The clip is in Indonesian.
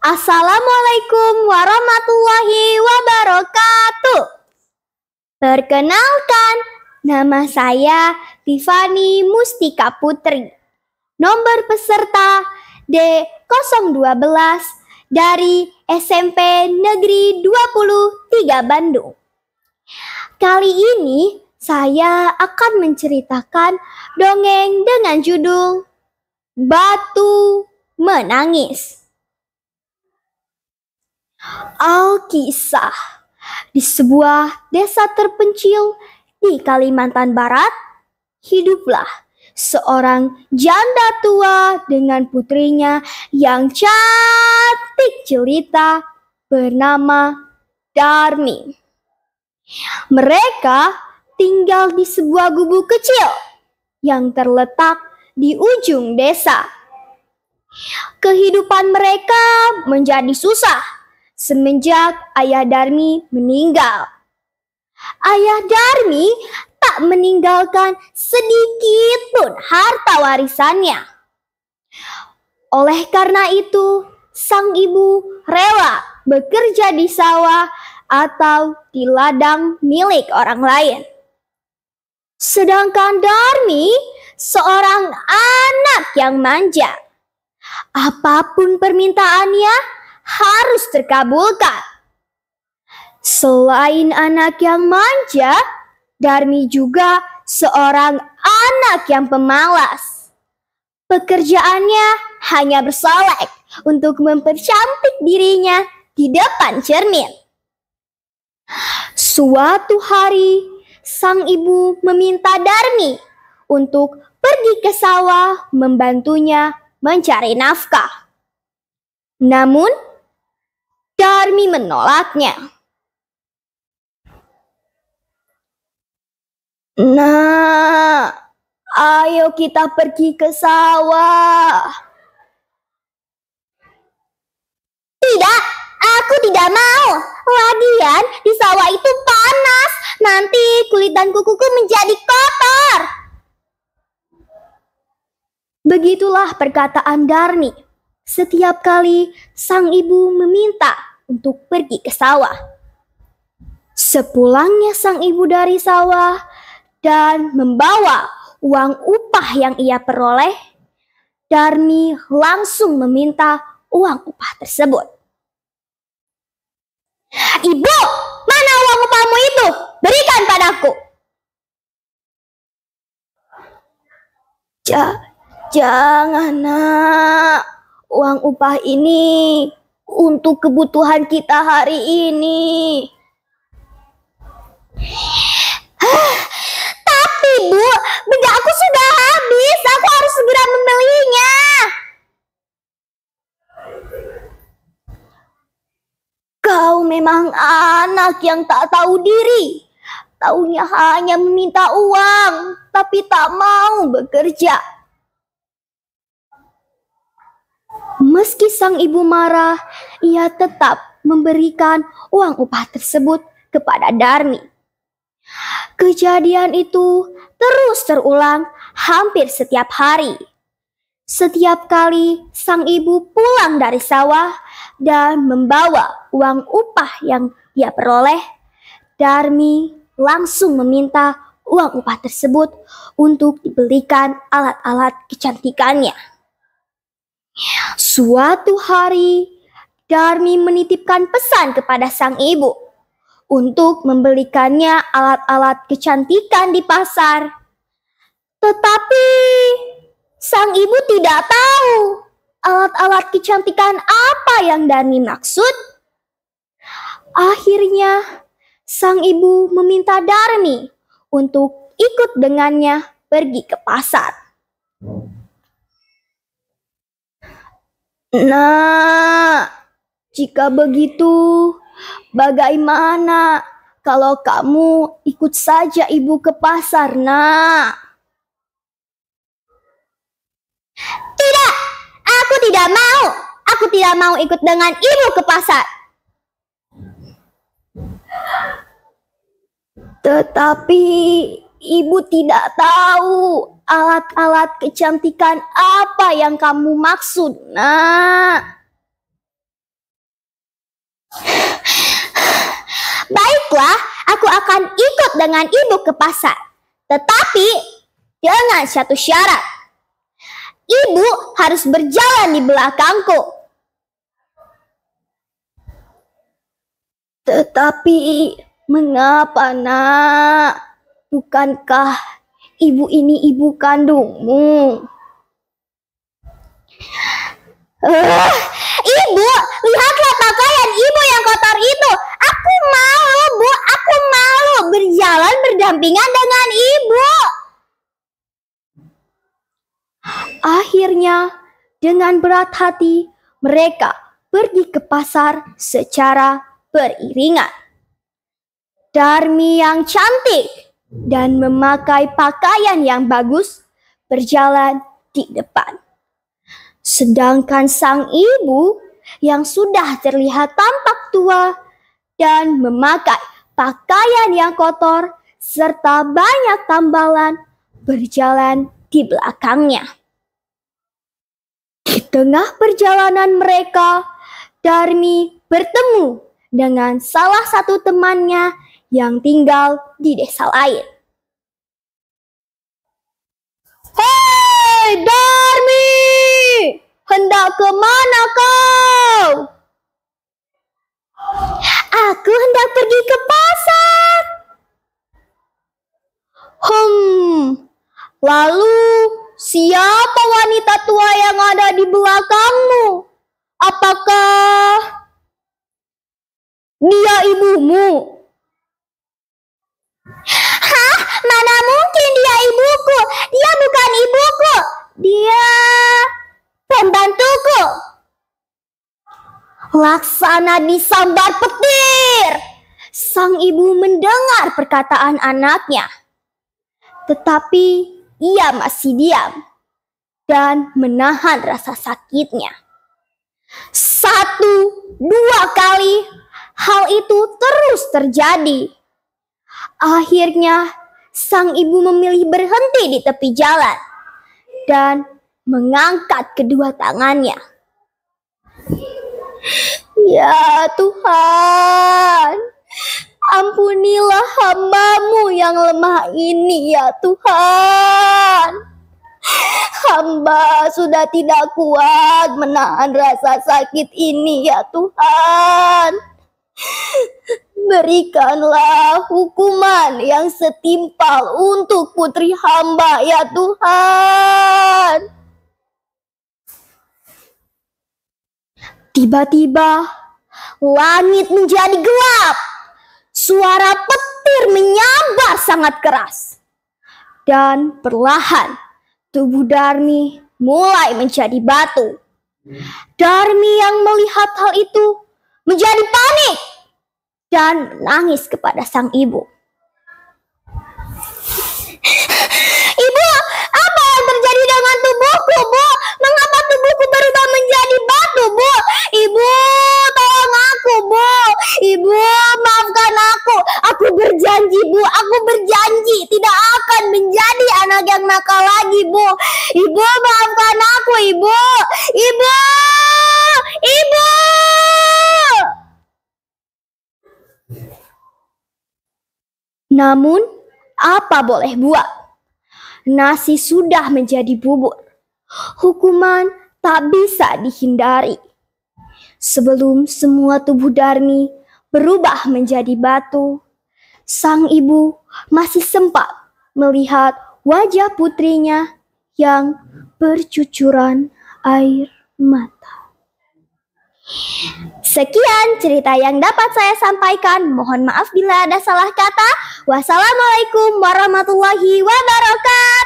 Assalamualaikum warahmatullahi wabarakatuh. Perkenalkan, nama saya Tiffany Mustika Putri. Nomor peserta D012 dari SMP Negeri 23 Bandung. Kali ini saya akan menceritakan dongeng dengan judul Batu Menangis. Alkisah, di sebuah desa terpencil di Kalimantan Barat, hiduplah seorang janda tua dengan putrinya yang cantik jelita bernama Darmi. Mereka tinggal di sebuah gubuk kecil yang terletak di ujung desa. Kehidupan mereka menjadi susah semenjak ayah Darmi meninggal. Ayah Darmi tak meninggalkan sedikit pun harta warisannya. Oleh karena itu, sang ibu rela bekerja di sawah atau di ladang milik orang lain. Sedangkan Darmi seorang anak yang manja. Apapun permintaannya harus terkabulkan. Selain anak yang manja, Darmi juga seorang anak yang pemalas. Pekerjaannya hanya bersolek untuk mempercantik dirinya di depan cermin. Suatu hari, sang ibu meminta Darmi untuk pergi ke sawah membantunya mencari nafkah. Namun, Darmi menolaknya. Nah, ayo kita pergi ke sawah. Tidak, aku tidak mau. Lagian di sawah itu panas. Nanti kulit dan kukuku menjadi kotor. Begitulah perkataan Darmi. Setiap kali sang ibu meminta untuk pergi ke sawah. Sepulangnya sang ibu dari sawah dan membawa uang upah yang ia peroleh, Darmi langsung meminta uang upah tersebut. Ibu, mana uang upahmu itu? Berikan padaku. Jangan, nak. Uang upah ini untuk kebutuhan kita hari ini. Tapi Bu, benda aku sudah habis. Aku harus segera membelinya. Kau memang anak yang tak tahu diri. Taunya hanya meminta uang, tapi tak mau bekerja. Meski sang ibu marah, ia tetap memberikan uang upah tersebut kepada Darmi. Kejadian itu terus terulang hampir setiap hari. Setiap kali sang ibu pulang dari sawah dan membawa uang upah yang ia peroleh, Darmi langsung meminta uang upah tersebut untuk dibelikan alat-alat kecantikannya. Suatu hari, Darmi menitipkan pesan kepada sang ibu untuk membelikannya alat-alat kecantikan di pasar. Tetapi sang ibu tidak tahu alat-alat kecantikan apa yang Darmi maksud. Akhirnya, sang ibu meminta Darmi untuk ikut dengannya pergi ke pasar. Nah, jika begitu, bagaimana kalau kamu ikut saja ibu ke pasar, nak? Tidak, aku tidak mau. Aku tidak mau ikut dengan ibu ke pasar. Tetapi ibu tidak tahu alat-alat kecantikan apa yang kamu maksud, nak? akan ikut dengan ibu ke pasar. Tetapi dengan satu syarat. Ibu harus berjalan di belakangku. Tetapi mengapa, nak? Bukankah ibu ini ibu kandungmu? Ibu, lihatlah pakaian ibu yang kotor itu. Aku malu, Bu. Aku malu berjalan berdampingan dengan ibu. Akhirnya, dengan berat hati, mereka pergi ke pasar secara beriringan. Darmi yang cantik dan memakai pakaian yang bagus berjalan di depan. Sedangkan sang ibu yang sudah terlihat tampak tua dan memakai pakaian yang kotor serta banyak tambalan berjalan di belakangnya. Di tengah perjalanan mereka, Darmi bertemu dengan salah satu temannya yang tinggal di desa lain. Hei Darmi, hendak kemana kau? Aku hendak pergi ke pasar. Lalu siapa wanita tua yang ada di belakangmu? Apakah dia ibumu? Hah? Mana mungkin dia ibuku? Dia bukan ibuku. Dia pembantuku. Laksana disambar petir. Sang ibu mendengar perkataan anaknya. Tetapi ia masih diam dan menahan rasa sakitnya. 1, 2 kali hal itu terus terjadi. Akhirnya sang ibu memilih berhenti di tepi jalan dan mengangkat kedua tangannya. Ya Tuhan, ampunilah hamba-Mu yang lemah ini ya Tuhan. Hamba sudah tidak kuat menahan rasa sakit ini ya Tuhan. Berikanlah hukuman yang setimpal untuk putri hamba ya Tuhan. Tiba-tiba langit menjadi gelap. Suara petir menyambar sangat keras. Dan perlahan tubuh Darmi mulai menjadi batu. Darmi yang melihat hal itu menjadi panik dan menangis kepada sang ibu. Ibu, apa yang terjadi dengan tubuhku, Bu? Mengapa tubuhku berubah menjadi batu, Bu? Ibu, tolong aku, Bu. Ibu, maafkan aku. Aku berjanji, Bu. Aku berjanji tidak akan menjadi anak yang nakal lagi, Bu. Ibu, maafkan aku, Ibu. Ibu! Ibu! Namun, apa boleh buat? Nasi sudah menjadi bubur. Hukuman tak bisa dihindari. Sebelum semua tubuh Darmi berubah menjadi batu, sang ibu masih sempat melihat wajah putrinya yang bercucuran air mata. Sekian cerita yang dapat saya sampaikan. Mohon maaf bila ada salah kata. Wassalamualaikum warahmatullahi wabarakatuh.